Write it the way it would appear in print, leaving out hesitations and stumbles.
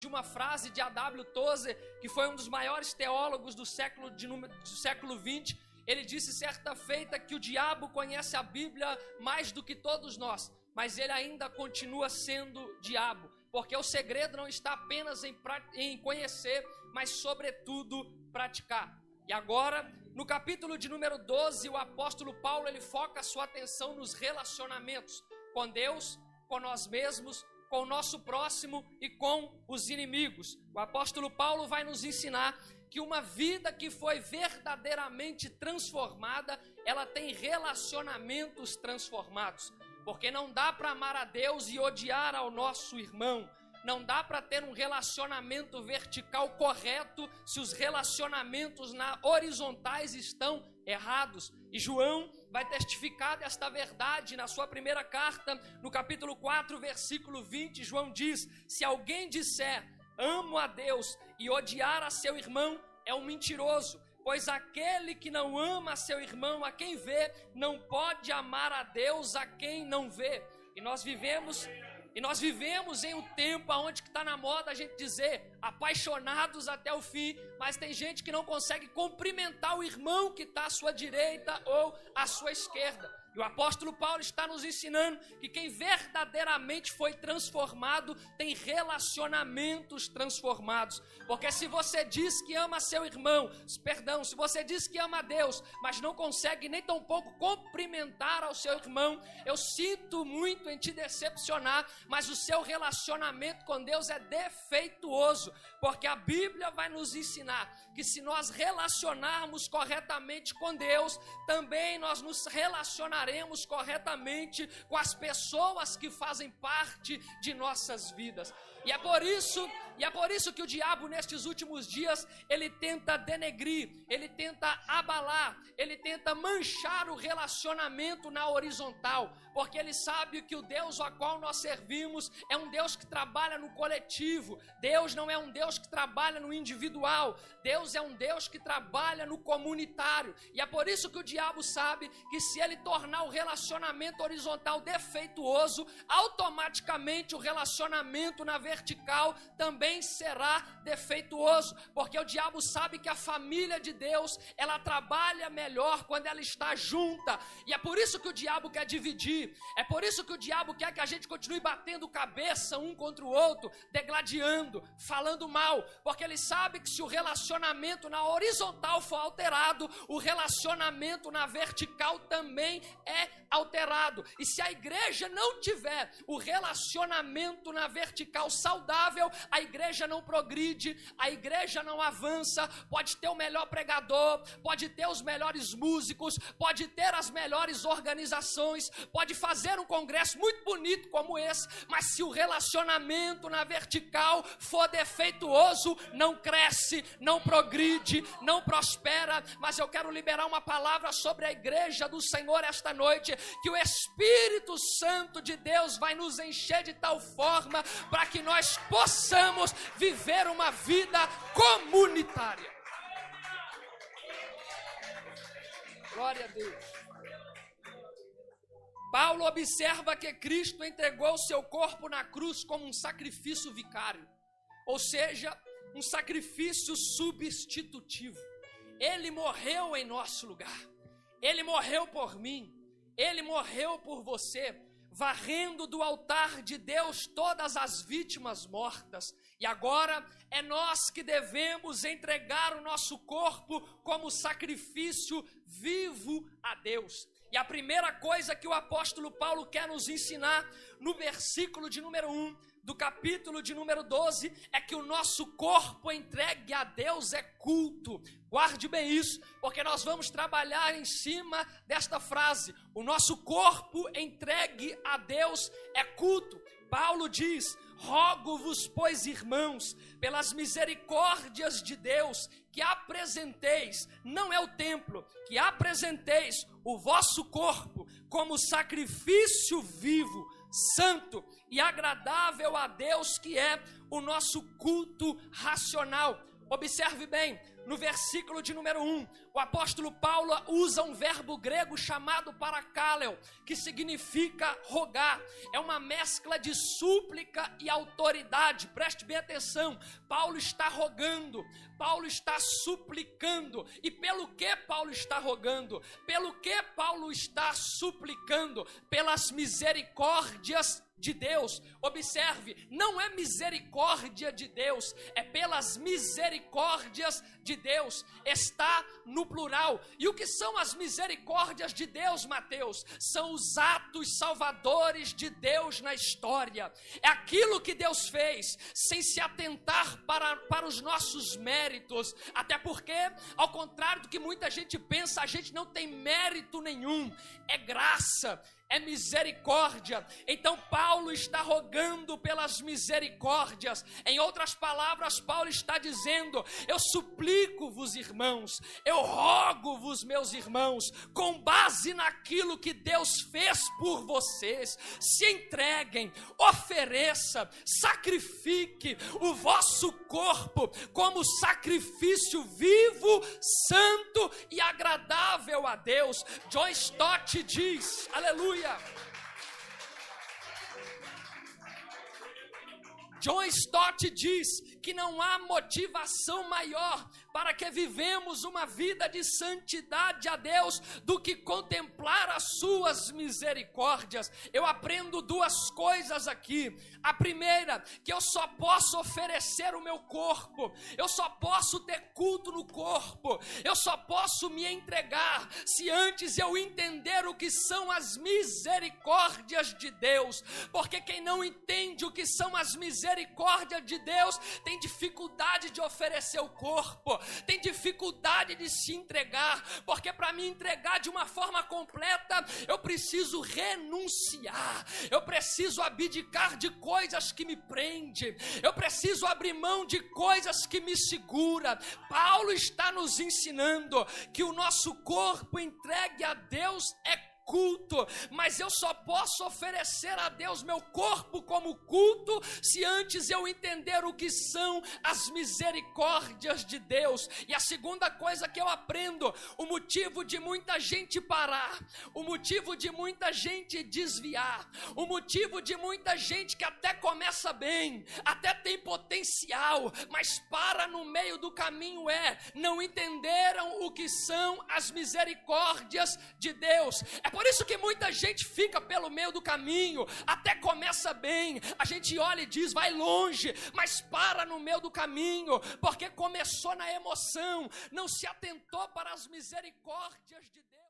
de uma frase de A.W. Tozer, que foi um dos maiores teólogos do século XX. Ele disse certa feita que o diabo conhece a Bíblia mais do que todos nós, mas ele ainda continua sendo diabo, porque o segredo não está apenas em conhecer, mas sobretudo praticar. E agora, no capítulo de número 12, o apóstolo Paulo, ele foca a sua atenção nos relacionamentos com Deus, com nós mesmos, com o nosso próximo e com os inimigos. O apóstolo Paulo vai nos ensinar que uma vida que foi verdadeiramente transformada, ela tem relacionamentos transformados. Porque não dá para amar a Deus e odiar ao nosso irmão. Não dá para ter um relacionamento vertical correto se os relacionamentos horizontais estão errados. E João vai testificar desta verdade na sua primeira carta, no capítulo 4, versículo 20. João diz: se alguém disser amo a Deus e odiar a seu irmão, é um mentiroso. Pois aquele que não ama seu irmão a quem vê, não pode amar a Deus a quem não vê. E nós vivemos em um tempo onde está na moda a gente dizer apaixonados até o fim, mas tem gente que não consegue cumprimentar o irmão que está à sua direita ou à sua esquerda. E o apóstolo Paulo está nos ensinando que quem verdadeiramente foi transformado tem relacionamentos transformados. Porque se você diz que ama seu irmão, se você diz que ama a Deus, mas não consegue nem tão pouco cumprimentar ao seu irmão, eu sinto muito em te decepcionar, mas o seu relacionamento com Deus é defeituoso. Porque a Bíblia vai nos ensinar que se nós relacionarmos corretamente com Deus, também nós nos relacionaremos corretamente com as pessoas que fazem parte de nossas vidas. E é por isso que o diabo nestes últimos dias, ele tenta denegrir, ele tenta abalar, ele tenta manchar o relacionamento na horizontal, porque ele sabe que o Deus ao qual nós servimos é um Deus que trabalha no coletivo. Deus não é um Deus que trabalha no individual, Deus é um Deus que trabalha no comunitário. E é por isso que o diabo sabe que se ele tornar o relacionamento horizontal defeituoso, automaticamente o relacionamento na vertical também será defeituoso, porque o diabo sabe que a família de Deus, ela trabalha melhor quando ela está junta. E é por isso que o diabo quer dividir, é por isso que o diabo quer que a gente continue batendo cabeça um contra o outro, degladiando, falando mal, porque ele sabe que se o relacionamento na horizontal for alterado, o relacionamento na vertical também é alterado. E se a igreja não tiver o relacionamento na vertical saudável, a igreja não progride, a igreja não avança. Pode ter o melhor pregador, pode ter os melhores músicos, pode ter as melhores organizações, pode fazer um congresso muito bonito como esse, mas se o relacionamento na vertical for defeituoso, não cresce, não progride, não prospera. Mas eu quero liberar uma palavra sobre a igreja do Senhor esta noite, que o Espírito Santo de Deus vai nos encher de tal forma para que nós possamos viver uma vida comunitária. Glória a Deus. Paulo observa que Cristo entregou o seu corpo na cruz como um sacrifício vicário, ou seja, um sacrifício substitutivo. Ele morreu em nosso lugar, ele morreu por mim, ele morreu por você, varrendo do altar de Deus todas as vítimas mortas. E agora é nós que devemos entregar o nosso corpo como sacrifício vivo a Deus. E a primeira coisa que o apóstolo Paulo quer nos ensinar no versículo de número 1 do capítulo de número 12 é que o nosso corpo entregue a Deus é culto. Guarde bem isso, porque nós vamos trabalhar em cima desta frase. O nosso corpo entregue a Deus é culto. Paulo diz: rogo-vos, pois, irmãos, pelas misericórdias de Deus, que apresenteis, não é o templo, que apresenteis o vosso corpo como sacrifício vivo, santo e agradável a Deus, que é o nosso culto racional. Observe bem, no versículo de número 1, o apóstolo Paulo usa um verbo grego chamado parakáleo, que significa rogar. É uma mescla de súplica e autoridade. Preste bem atenção. Paulo está rogando, Paulo está suplicando. E pelo que Paulo está rogando? Pelo que Paulo está suplicando? Pelas misericórdias de Deus. Observe, não é misericórdia de Deus, é pelas misericórdias de Deus. Está no plural. E o que são as misericórdias de Deus, Mateus? São os atos salvadores de Deus na história. É aquilo que Deus fez sem se atentar para os nossos méritos. Até porque, ao contrário do que muita gente pensa, a gente não tem mérito nenhum. É graça, é misericórdia. Então Paulo está rogando pelas misericórdias. Em outras palavras, Paulo está dizendo: eu suplico-vos, irmãos, eu rogo-vos, meus irmãos, com base naquilo que Deus fez por vocês, se entreguem, ofereça, sacrifique o vosso corpo como sacrifício vivo, santo e agradável a Deus. John Stott diz, aleluia, John Stott diz que não há motivação maior para que vivemos uma vida de santidade a Deus do que contemplar as suas misericórdias. Eu aprendo duas coisas aqui. A primeira, que eu só posso oferecer o meu corpo, eu só posso ter culto no corpo, eu só posso me entregar se antes eu entender o que são as misericórdias de Deus. Porque quem não entende o que são as misericórdias de Deus tem dificuldade de oferecer o corpo, tem dificuldade de se entregar, porque para me entregar de uma forma completa, eu preciso renunciar, eu preciso abdicar de coisas que me prendem, eu preciso abrir mão de coisas que me seguram. Paulo está nos ensinando que o nosso corpo entregue a Deus é culto, mas eu só posso oferecer a Deus meu corpo como culto se antes eu entender o que são as misericórdias de Deus. E a segunda coisa que eu aprendo, o motivo de muita gente parar, o motivo de muita gente desviar, o motivo de muita gente que até começa bem, até tem potencial, mas para no meio do caminho não entenderam o que são as misericórdias de Deus. É por isso que muita gente fica pelo meio do caminho, até começa bem, a gente olha e diz, vai longe, mas para no meio do caminho, porque começou na emoção, não se atentou para as misericórdias de Deus.